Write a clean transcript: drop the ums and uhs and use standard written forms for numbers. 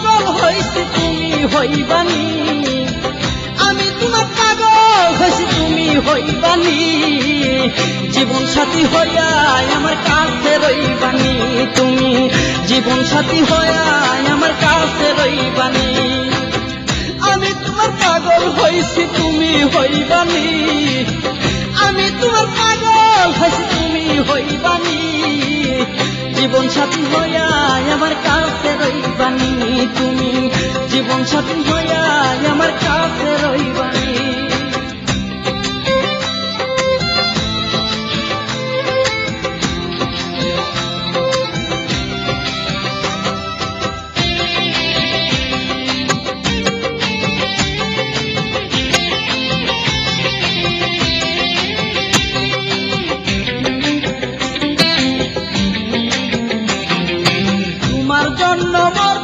পাগল হইছি তুমি হইবানি, আমি তোমার পাগল হইছি তুমি হইবানি, জীবন সাথী হইয়া আমার কাছে রইবানি, তুমি জীবন সাথী হইয়া আমার কাছে রইবানি। আমি তোমার পাগল হইছি তুমি হইবানি, আমি তোমার পাগল হইছি তুমি হইবানি, জীবন সাথী হইয়া আমার কাছে রইবানি, তুমি জীবন সাথী হইয়া আমার কাছে রইবানি।